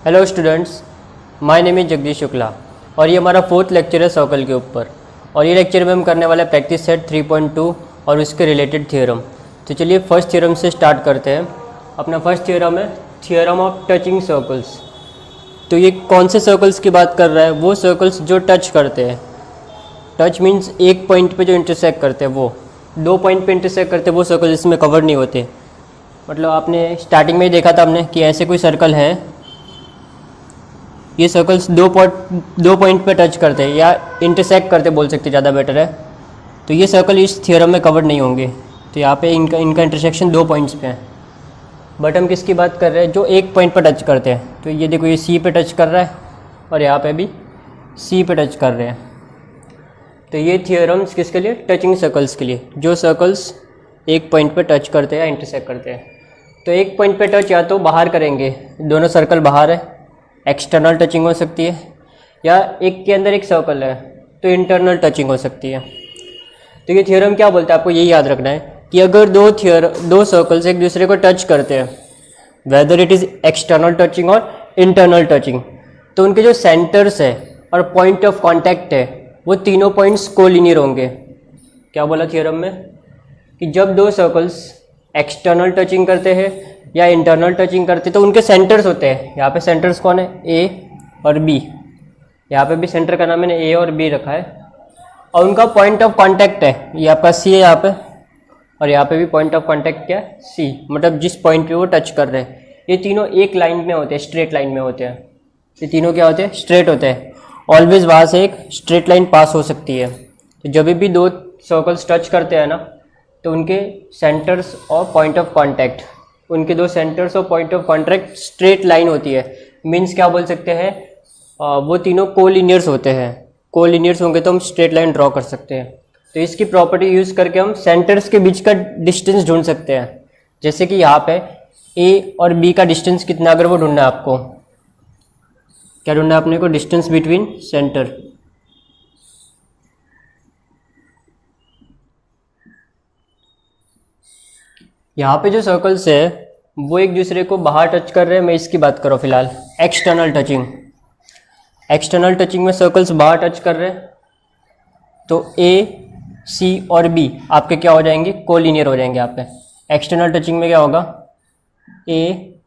Hello students, my name is Jagdish Shukla और ये हमारा फोर्थ लेक्चर है सर्कल के ऊपर। और ये लेक्चर में हम करने वाले प्रैक्टिस सेट 3.2 और उसके रिलेटेड थ्योरम। तो चलिए फर्स्ट थ्योरम से स्टार्ट करते हैं। अपना फर्स्ट थ्योरम है थ्योरम ऑफ टचिंग सर्कल्स। तो ये कौन से सर्कल्स की बात कर रहा है? वो सर्कल्स जो टच करते हैं। टच मीन्स एक पॉइंट पे जो इंटरसेक्ट करते हैं, वो दो पॉइंट पे इंटरसेक्ट करते हैं वो सर्कल इसमें कवर नहीं होते। मतलब आपने स्टार्टिंग में ही देखा था हमने कि ऐसे कोई सर्कल है, ये सर्कल्स दो पॉइंट पे टच करते हैं या इंटरसेक्ट करते बोल सकते, ज़्यादा बेटर है। तो ये सर्कल इस थ्योरम में कवर नहीं होंगे। तो यहाँ पे इनका इंटरसेक्शन दो पॉइंट्स पे है। बट हम किसकी बात कर रहे हैं? जो एक पॉइंट पर टच करते हैं। तो ये देखो, ये सी पे टच कर रहा है और यहाँ पे भी सी पे टच कर रहे हैं। तो ये थ्योरम्स किसके लिए? टचिंग सर्कल्स के लिए, जो सर्कल्स एक पॉइंट पे टच करते हैं या इंटरसेक्ट करते हैं। तो एक पॉइंट पे टच या तो बाहर करेंगे, दोनों सर्कल बाहर है, एक्सटर्नल टचिंग हो सकती है, या एक के अंदर एक सर्कल है तो इंटरनल टचिंग हो सकती है। तो ये थ्योरम क्या बोलता है? आपको यही याद रखना है कि अगर दो सर्कल्स एक दूसरे को टच करते हैं, whether it is external touching और इंटरनल टचिंग, तो उनके जो सेंटर्स है और पॉइंट ऑफ कॉन्टैक्ट है वो तीनों पॉइंट्स कोलिनियर होंगे। क्या बोला थ्योरम में? कि जब दो सर्कल्स एक्सटर्नल टचिंग करते हैं या इंटरनल टचिंग करते तो उनके सेंटर्स होते हैं। यहाँ पे सेंटर्स कौन है? ए और बी। यहाँ पे भी सेंटर का नाम मैंने ए और बी रखा है। और उनका पॉइंट ऑफ कांटेक्ट है, ये आपका सी है यहाँ पे, और यहाँ पे भी पॉइंट ऑफ कांटेक्ट क्या है? सी। मतलब जिस पॉइंट पे वो टच कर रहे हैं, ये तीनों एक लाइन में होते हैं, स्ट्रेट लाइन में होते हैं। ये तीनों क्या होते हैं? स्ट्रेट होते हैं। ऑलवेज वहाँ से एक स्ट्रेट लाइन पास हो सकती है। तो जब भी दो सर्कल्स टच करते हैं ना, तो उनके सेंटर्स और पॉइंट ऑफ कॉन्टैक्ट, उनके दो सेंटर्स और point of contact straight line होती है। मीन्स क्या बोल सकते हैं? वो तीनों कोलिनियर्स होते हैं। कोलिनियर्स होंगे तो हम स्ट्रेट लाइन ड्रॉ कर सकते हैं। तो इसकी प्रॉपर्टी यूज़ करके हम सेंटर्स के बीच का डिस्टेंस ढूंढ सकते हैं। जैसे कि यहाँ पे ए और बी का डिस्टेंस कितना, अगर वो ढूंढना है आपको, क्या ढूंढना है अपने को? Distance between centre. यहाँ पे जो सर्कल्स है वो एक दूसरे को बाहर टच कर रहे हैं। मैं इसकी बात कर रहा हूँ फिलहाल, एक्सटर्नल टचिंग। एक्सटर्नल टचिंग में सर्कल्स बाहर टच कर रहे हैं, तो ए, सी और बी आपके क्या हो जाएंगे? कोलिनियर हो जाएंगे। यहाँ पे एक्सटर्नल टचिंग में क्या होगा? A,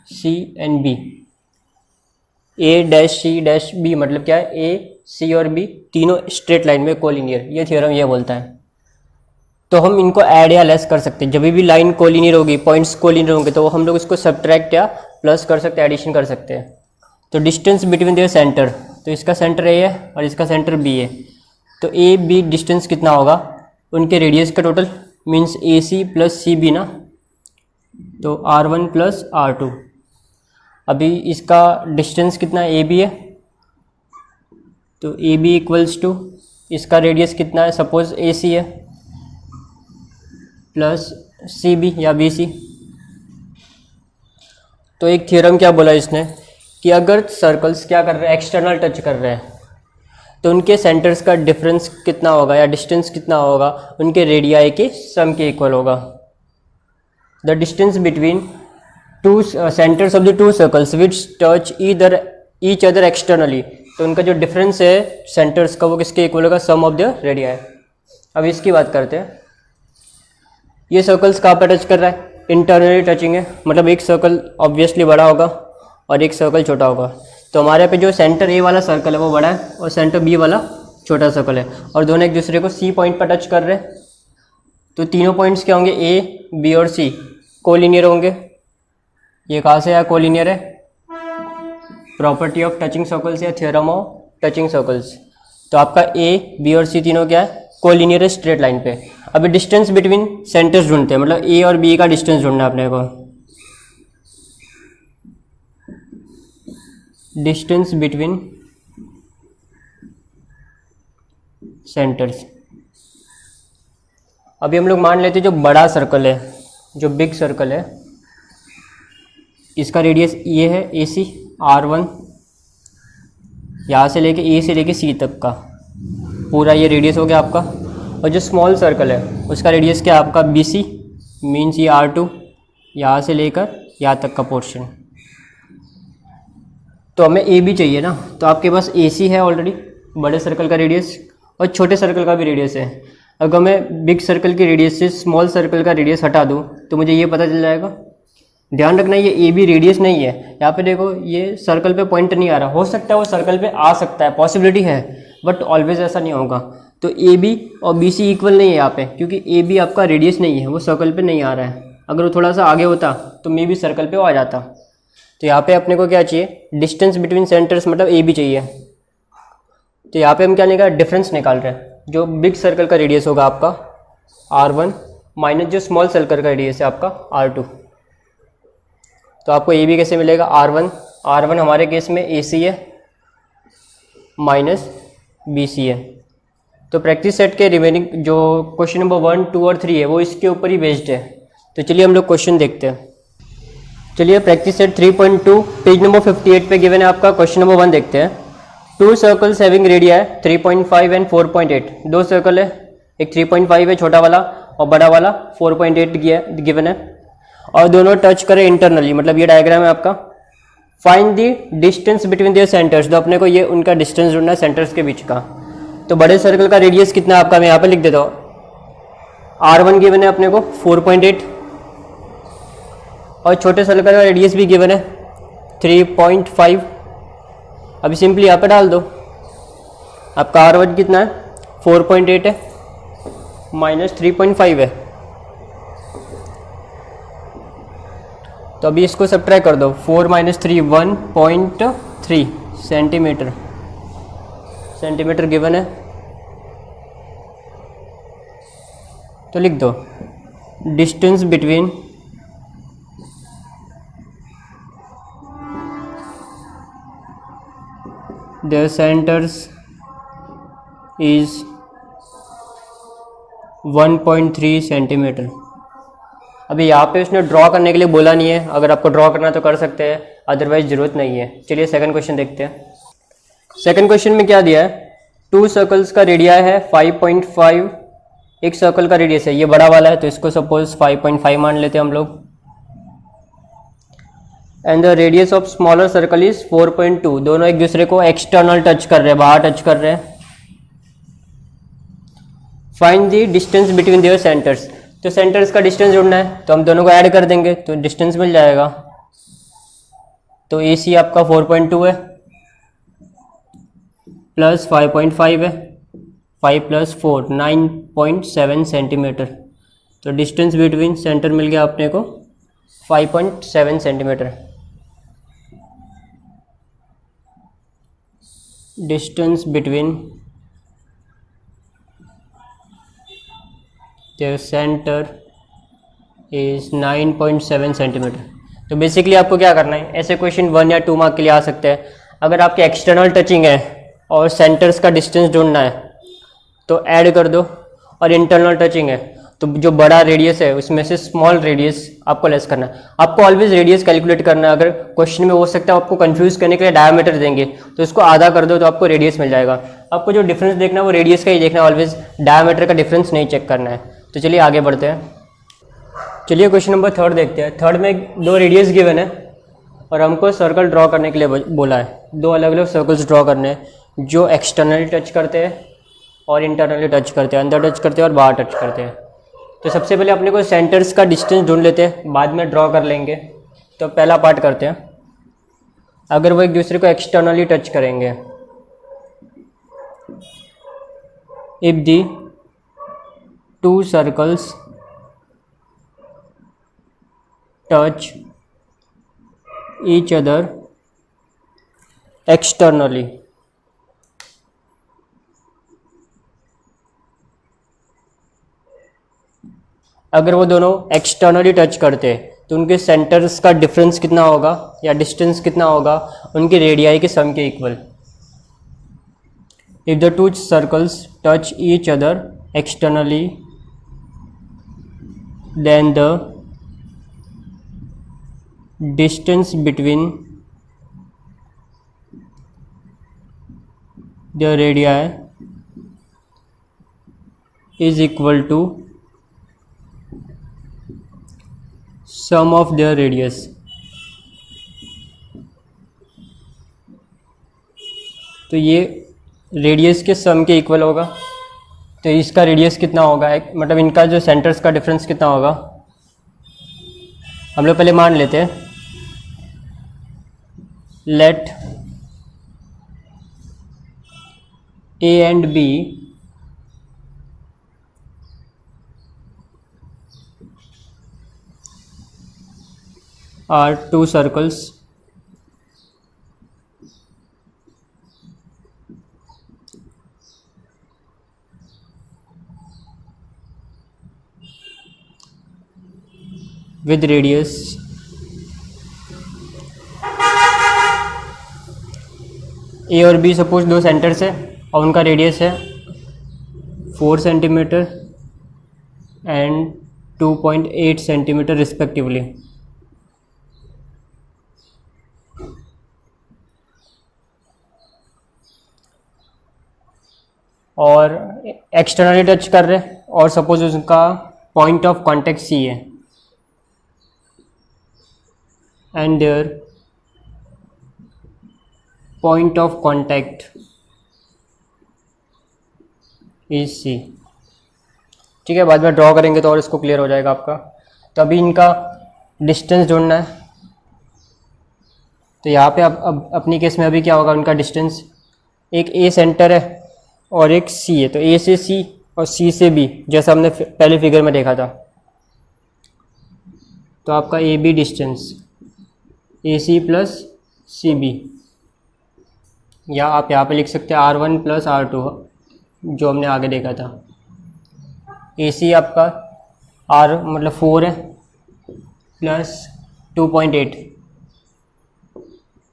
C and B. A dash C dash B मतलब क्या है? ए, सी और बी तीनों स्ट्रेट लाइन में कोलिनियर। ये थ्योरम ये बोलता है। तो हम इनको ऐड या लेस कर सकते हैं। जब भी लाइन कोलिनियर होगी, पॉइंट्स कोलिनियर होंगे, तो हम लोग इसको सब्ट्रैक्ट या प्लस कर सकते हैं, एडिशन कर सकते हैं। तो डिस्टेंस बिटवीन देयर सेंटर, तो इसका सेंटर ए है और इसका सेंटर बी है, तो ए बी डिस्टेंस कितना होगा? उनके रेडियस का टोटल, मीन्स ए सी प्लस सी बी ना, तो R1 प्लस R2। अभी इसका डिस्टेंस कितना? ए बी है, तो ए बी इक्वल्स टू इसका रेडियस कितना है? सपोज ए सी है प्लस सी बी या बी सी। तो एक थ्योरम क्या बोला इसने कि अगर सर्कल्स क्या कर रहे हैं? एक्सटर्नल टच कर रहे हैं, तो उनके सेंटर्स का डिफरेंस कितना होगा या डिस्टेंस कितना होगा? उनके रेडियाई के सम के इक्वल होगा। The distance between two centres of the two circles which touch each other externally, तो उनका जो डिफरेंस है सेंटर्स का वो किसके इक्वल होगा? सम ऑफ द रेडियाई। अब इसकी बात करते हैं। ये सर्कल्स कहाँ पर टच कर रहा है? इंटरनली टचिंग है, मतलब एक सर्कल ऑब्वियसली बड़ा होगा और एक सर्कल छोटा होगा। तो हमारे यहाँ पे जो सेंटर ए वाला सर्कल है वो बड़ा है और सेंटर बी वाला छोटा सर्कल है, और दोनों एक दूसरे को सी पॉइंट पर टच कर रहे हैं। तो तीनों पॉइंट्स क्या होंगे? ए, बी और सी कोलिनियर होंगे। ये कहाँ से आया कोलिनियर है? प्रॉपर्टी ऑफ टचिंग सर्कल्स या थ्योरम ऑफ टचिंग सर्कल्स। तो आपका ए, बी और सी तीनों क्या है? कोलिनियर है, स्ट्रेट लाइन पे। अभी डिस्टेंस बिटवीन सेंटर्स ढूंढते हैं, मतलब ए और बी का डिस्टेंस ढूंढना है अपने को। Distance between centres. अभी हम लोग मान लेते हैं जो बड़ा सर्कल है, जो बिग सर्कल है, इसका रेडियस ये है ए सी, R1, यहाँ से लेके ए से लेके सी तक का पूरा ये रेडियस हो गया आपका। और जो स्मॉल सर्कल है उसका रेडियस क्या है आपका? बी सी, मीन्स ये R2, यहाँ से लेकर यहाँ तक का पोर्शन। तो हमें ए बी चाहिए ना, तो आपके पास ए सी है ऑलरेडी, बड़े सर्कल का रेडियस, और छोटे सर्कल का भी रेडियस है। अगर मैं बिग सर्कल की रेडियस से स्मॉल सर्कल का रेडियस हटा दूँ तो मुझे ये पता चल जाएगा। ध्यान रखना ये ए बी रेडियस नहीं है, यहाँ पे देखो ये सर्कल पे पॉइंट नहीं आ रहा, हो सकता है वो सर्कल पे आ सकता है, पॉसिबिलिटी है, बट ऑलवेज ऐसा नहीं होगा। तो ए बी और बी सी इक्वल नहीं है यहाँ पे, क्योंकि ए बी आपका रेडियस नहीं है, वो सर्कल पे नहीं आ रहा है। अगर वो थोड़ा सा आगे होता तो मे बी सर्कल पे वो आ जाता। तो यहाँ पे अपने को क्या चाहिए, डिस्टेंस बिटवीन सेंटर्स, मतलब ए बी चाहिए। तो यहाँ पे हम क्या निकाल, डिफरेंस निकाल रहे हैं। जो बिग सर्कल का रेडियस होगा आपका R1 माइनस जो स्मॉल सर्कल का रेडियस है आपका R2। तो आपको ए बी कैसे मिलेगा, R1 हमारे केस में ए सी है माइनस बी सी है। तो प्रैक्टिस सेट के रिमेनिंग जो क्वेश्चन नंबर 1, 2 और 3 है वो इसके ऊपर ही बेस्ड है। तो चलिए हम लोग क्वेश्चन देखते हैं। चलिए प्रैक्टिस सेट 3.2 पेज नंबर 58 पे गिवन है आपका क्वेश्चन नंबर 1 देखते हैं। 2 सर्कल्स हैविंग रेडिया है 3.5 एंड 4.8। दो सर्कल है, एक 3.5 है छोटा वाला और बड़ा वाला 4.8 गिवन है, और दोनों टच करें इंटरनली, मतलब ये डायग्राम है आपका। Find the distance between there centres, तो अपने को ये उनका डिस्टेंस ढूंढना है सेंटर्स के बीच का। तो बड़े सर्कल का रेडियस कितना है आपका, मैं यहाँ पे लिख देता हूँ। R1 गिवन है अपने को 4.8, और छोटे सर्कल का रेडियस भी गिवन है 3.5। अभी सिंपली यहाँ पे डाल दो, आपका R1 कितना है 4.8 है माइनस 3.5 है। तो अभी इसको सब्ट्रैक्ट कर दो, 4 माइनस 3 1.3 सेंटीमीटर गिवन है। तो लिख दो distance between their centers is 1.3 centimetre. अभी यहाँ पे उसने ड्रॉ करने के लिए बोला नहीं है, अगर आपको ड्रॉ करना तो कर सकते हैं, अदरवाइज ज़रूरत नहीं है। चलिए सेकंड क्वेश्चन देखते हैं। सेकंड क्वेश्चन में क्या दिया है, 2 सर्कल्स का रेडिया है 5.5, एक सर्कल का रेडियस है, ये बड़ा वाला है तो इसको सपोज 5.5 मान लेते हैं हम लोग। And the radius of smaller circle is 4.2। दोनों एक दूसरे को एक्सटर्नल टच कर रहे हैं, बाहर टच कर रहे हैं। Find the distance between there centres, तो सेंटर्स का डिस्टेंस ढूंढना है, तो हम दोनों को ऐड कर देंगे तो डिस्टेंस मिल जाएगा। तो ए सी आपका 4.2 है प्लस 5.5 है, 5 प्लस 4 9.7 सेंटीमीटर। तो डिस्टेंस बिटवीन सेंटर मिल गया अपने को 5.7 centimetre. Distance between the centre is 9.7 centimetre. तो बेसिकली आपको क्या करना है, ऐसे क्वेश्चन 1 या 2 मार्क के लिए आ सकते हैं। अगर आपके एक्सटर्नल टचिंग है और सेंटर्स का डिस्टेंस ढूंढना है तो ऐड कर दो, और इंटरनल टचिंग है तो जो बड़ा रेडियस है उसमें से स्मॉल रेडियस आपको लेस करना है। आपको ऑलवेज रेडियस कैलकुलेट करना है। अगर क्वेश्चन में हो सकता है आपको कंफ्यूज करने के लिए डायमीटर देंगे तो इसको आधा कर दो तो आपको रेडियस मिल जाएगा। आपको जो डिफरेंस देखना है वो रेडियस का ही देखना है, ऑलवेज डायमीटर का डिफरेंस नहीं चेक करना है। तो चलिए आगे बढ़ते हैं। चलिए क्वेश्चन नंबर 3 देखते हैं। 3 में 2 रेडियस गिवन है और हमको सर्कल ड्रॉ करने के लिए बोला है। 2 अलग अलग सर्कल्स ड्रॉ करने हैं जो एक्सटर्नली टच करते हैं और इंटरनली टच करते हैं, अंदर टच करते हैं और बाहर टच करते हैं। तो सबसे पहले अपने को सेंटर्स का डिस्टेंस ढूंढ लेते हैं, बाद में ड्रॉ कर लेंगे। तो पहला पार्ट करते हैं। अगर वो एक दूसरे को एक्सटर्नली टच करेंगे, if the 2 circles touch each other externally, अगर वो दोनों एक्सटर्नली टच करते हैं तो उनके सेंटर्स का डिफरेंस कितना होगा या डिस्टेंस कितना होगा, उनकी रेडियाई के सम के equal. If the 2 circles touch each other externally then the distance between the radii is equal to sum of their radius। तो ये रेडियस के सम के इक्वल होगा। तो इसका रेडियस कितना होगा, मतलब इनका जो सेंटर्स का डिफरेंस कितना होगा, हम लोग पहले मान लेते हैं। Let A and B are two circles with radius A और B सपोज दो सेंटर्स है और उनका रेडियस है 4 सेंटीमीटर एंड 2.8 सेंटीमीटर रिस्पेक्टिवली। और एक्सटर्नली टच कर रहे हैं और सपोज उसका पॉइंट ऑफ कांटेक्ट सी है and their point of contact is C. ठीक है, बाद में ड्रॉ करेंगे तो और इसको क्लियर हो जाएगा आपका। तो अभी इनका डिस्टेंस जोड़ना है। तो यहाँ पे अब अपनी केस में अभी क्या होगा, उनका डिस्टेंस, एक ए सेंटर है और एक सी है, तो ए से सी और सी से बी, जैसा हमने पहले फिगर में देखा था। तो आपका A B distance A C plus C B, या आप यहाँ पे लिख सकते हैं R1 प्लस R2, जो हमने आगे देखा था। ए सी आपका आर मतलब 4 है प्लस 2.8,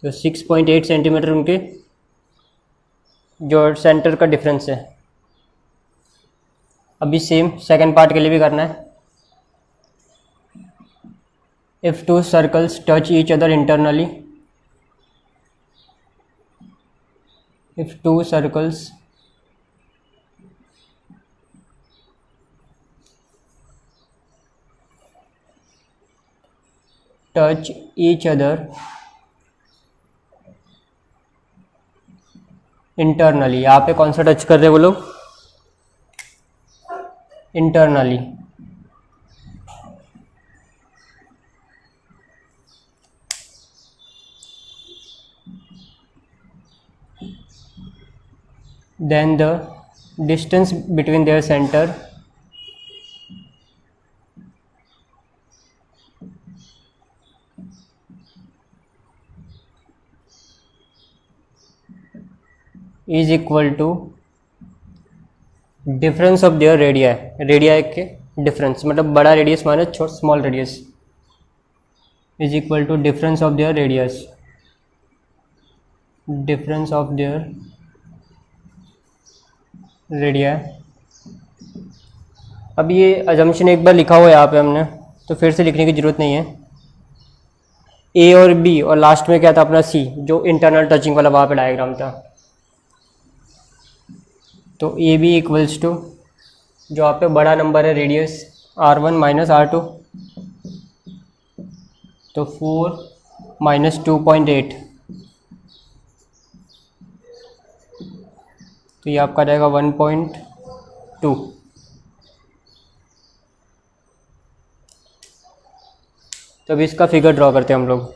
तो 6.8 सेंटीमीटर उनके जो सेंटर का डिफरेंस है। अभी सेम सेकंड पार्ट के लिए भी करना है। If two circles touch each other internally, if two circles touch each other internally, यहाँ पे कौन सा टच कर रहे हैं वो लोग, internally. Then the distance between their centre is equal to difference of their radii, radii के डिफरेंस, मतलब बड़ा radius minus small radius, is equal to difference of their radius, difference of their radii. अब ये assumption एक बार लिखा हुआ है यहाँ पे हमने, तो फिर से लिखने की ज़रूरत नहीं है। ए और बी और लास्ट में क्या था अपना सी, जो इंटरनल टचिंग वाला वहाँ पे डायग्राम था। तो ए बी इक्वल्स टू, जो आप पे बड़ा नंबर है रेडियस R1 माइनस R2, तो 4 माइनस 2.8, तो ये आपका जाएगा 1.2। तो अभी इसका फिगर ड्रॉ करते हैं हम लोग।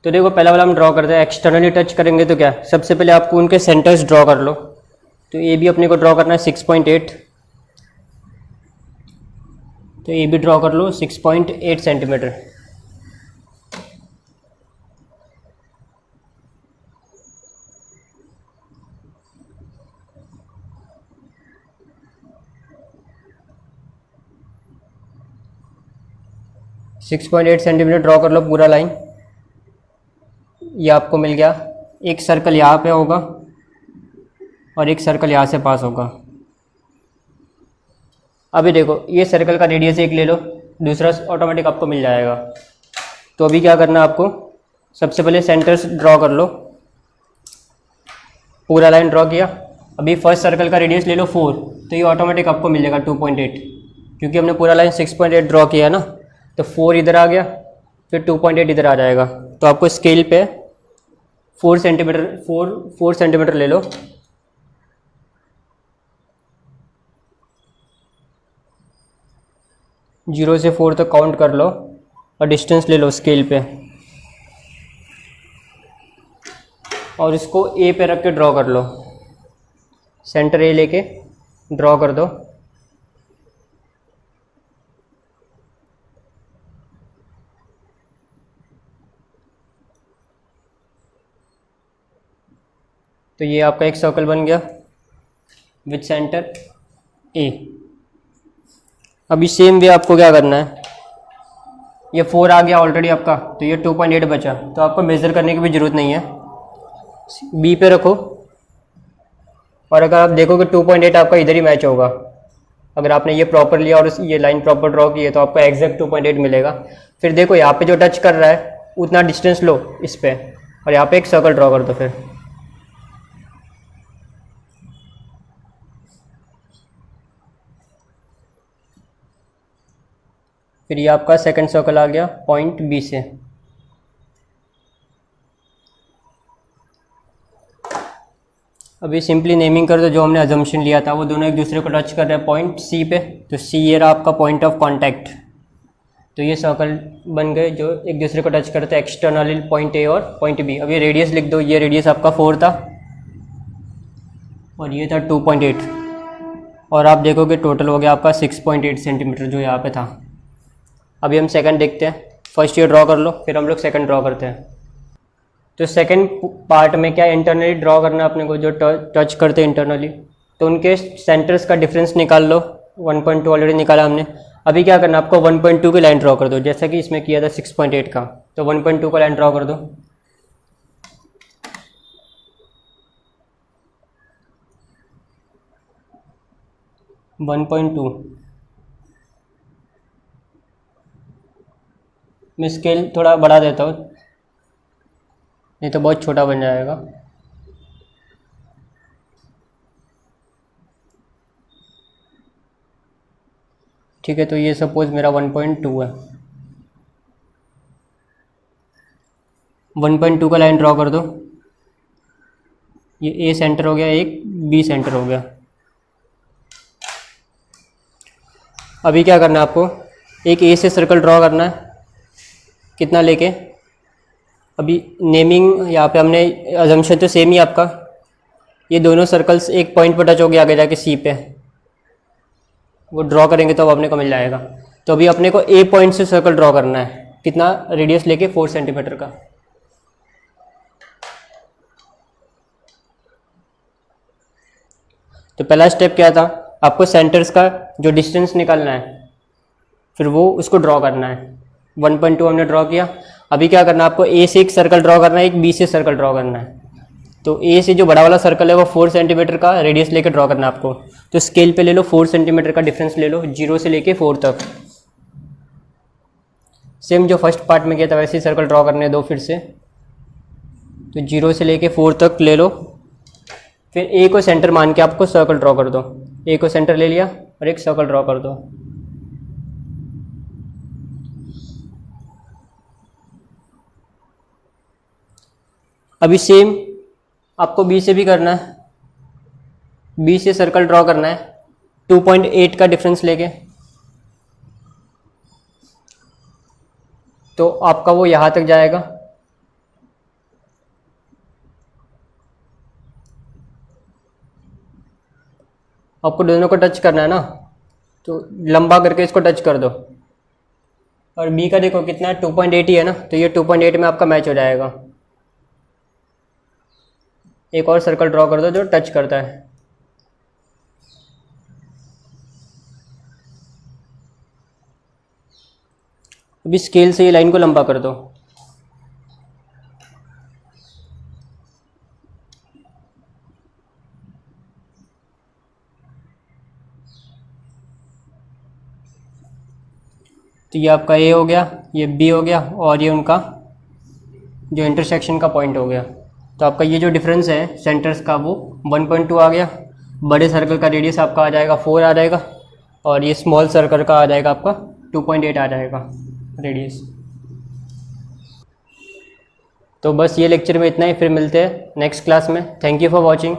तो देखो पहला वाला हम ड्रॉ करते हैं, एक्सटर्नली टच करेंगे तो क्या, सबसे पहले आपको उनके सेंटर्स ड्रॉ कर लो। तो ए बी अपने को ड्रॉ करना है 6.8, तो ए बी ड्रॉ कर लो 6.8 centimetre. Six point eight centimetre draw कर लो पूरा लाइन। ये आपको मिल गया। एक सर्कल यहाँ पे होगा और एक सर्कल यहाँ से पास होगा। अभी देखो ये सर्कल का रेडियस एक ले लो, दूसरा ऑटोमेटिक आपको मिल जाएगा। तो अभी क्या करना है आपको, सबसे पहले सेंटर्स ड्रॉ कर लो। पूरा लाइन ड्रॉ किया। अभी फर्स्ट सर्कल का रेडियस ले लो 4, तो ये ऑटोमेटिक आपको मिल जाएगा 2.8, क्योंकि हमने पूरा लाइन 6.8 ड्रॉ किया है ना। तो 4 इधर आ गया, फिर 2.8 इधर आ जाएगा। तो आपको स्केल पे फोर सेंटीमीटर ले लो। जीरो से 4 तक काउंट कर लो और डिस्टेंस ले लो स्केल पे, और इसको ए पे रख के ड्रॉ कर लो। सेंटर ए लेके ड्रॉ कर दो। तो ये आपका एक सर्कल बन गया विथ सेंटर ए। अभी सेम वे आपको क्या करना है, ये 4 आ गया ऑलरेडी आपका, तो ये 2.8 बचा, तो आपको मेज़र करने की भी ज़रूरत नहीं है। बी पे रखो, और अगर आप देखो कि 2.8 आपका इधर ही मैच होगा, अगर आपने ये प्रॉपर लिया और ये लाइन प्रॉपर ड्रॉ की है तो आपको एग्जैक्ट 2.8 मिलेगा। फिर देखो यहाँ पे जो टच कर रहा है उतना डिस्टेंस लो इस पे, और यहाँ पे एक सर्कल ड्रॉ कर दो। फिर ये आपका सेकंड सर्कल आ गया पॉइंट बी से। अभी सिंपली नेमिंग कर दो, जो हमने अजम्पशन लिया था वो दोनों एक दूसरे को टच कर रहे हैं पॉइंट सी पे, तो सी ये रहा आपका पॉइंट ऑफ कांटेक्ट। तो ये सर्कल बन गए जो एक दूसरे को टच करते हैं एक्सटर्नली, पॉइंट ए और पॉइंट बी। अब ये रेडियस लिख दो, ये रेडियस आपका 4 था और ये था 2.8, और आप देखोगे टोटल हो गया आपका 6.8 सेंटीमीटर जो यहाँ पे था। अभी हम सेकंड देखते हैं। फर्स्ट ये ड्रॉ कर लो, फिर हम लोग सेकंड ड्रॉ करते हैं। तो सेकंड पार्ट में क्या इंटरनली ड्रॉ करना है अपने को, जो टच करते हैं इंटरनली, तो उनके सेंटर्स का डिफरेंस निकाल लो। 1.2 ऑलरेडी निकाला हमने। अभी क्या करना है आपको, 1.2 की लाइन ड्रॉ कर दो, जैसा कि इसमें किया था 6.8 का। तो 1.2 का लाइन ड्रॉ कर दो। मैं स्केल थोड़ा बढ़ा देता हूँ, नहीं तो बहुत छोटा बन जाएगा। ठीक है, तो ये सपोज मेरा 1.2 है। 1.2 का लाइन ड्रॉ कर दो। ये ए सेंटर हो गया, एक बी सेंटर हो गया। अभी क्या करना है आपको, एक ए से सर्कल ड्रॉ करना है, कितना लेके। अभी नेमिंग यहाँ पे हमने अजम्पशन तो सेम ही आपका, ये दोनों सर्कल्स एक पॉइंट पर टच हो गया आगे जाके सी पे, वो ड्रॉ करेंगे तो अब अपने को मिल जाएगा। तो अभी अपने को ए पॉइंट से सर्कल ड्रॉ करना है, कितना रेडियस लेके 4 सेंटीमीटर का। तो पहला स्टेप क्या था, आपको सेंटर्स का जो डिस्टेंस निकालना है, फिर वो उसको ड्रॉ करना है। 1.2 हमने ड्रॉ किया। अभी क्या करना है आपको, ए से एक सर्कल ड्रॉ करना है, एक बी से सर्कल ड्रॉ करना है। तो ए से जो बड़ा वाला सर्कल है वो 4 सेंटीमीटर का रेडियस लेके ड्रॉ करना है आपको। तो स्केल पे ले लो, 4 सेंटीमीटर का डिफरेंस ले लो, 0 से लेके 4 तक। सेम जो फर्स्ट पार्ट में किया था वैसे ही सर्कल ड्रॉ करने दो फिर से। तो 0 से लेके 4 तक ले लो। फिर ए को सेंटर मान के आपको सर्कल ड्रॉ कर दो। ए को सेंटर ले लिया और एक सर्कल ड्रॉ कर दो। अभी सेम आपको बी से भी करना है। बी से सर्कल ड्रॉ करना है 2.8 का डिफरेंस लेके। तो आपका वो यहाँ तक जाएगा। आपको दोनों को टच करना है ना, तो लंबा करके इसको टच कर दो। और बी का देखो कितना है, 2.8 ही है ना, तो ये 2.8 में आपका मैच हो जाएगा। एक और सर्कल ड्रॉ कर दो जो टच करता है। अभी स्केल से ये लाइन को लंबा कर दो। तो ये आपका ए हो गया, ये बी हो गया, और ये उनका जो इंटरसेक्शन का पॉइंट हो गया। तो आपका ये जो डिफरेंस है सेंटर्स का वो 1.2 आ गया। बड़े सर्कल का रेडियस आपका आ जाएगा 4 आ जाएगा, और ये स्मॉल सर्कल का आ जाएगा आपका 2.8 आ जाएगा रेडियस। तो बस ये लेक्चर में इतना ही, फिर मिलते हैं नेक्स्ट क्लास में। Thank you for watching.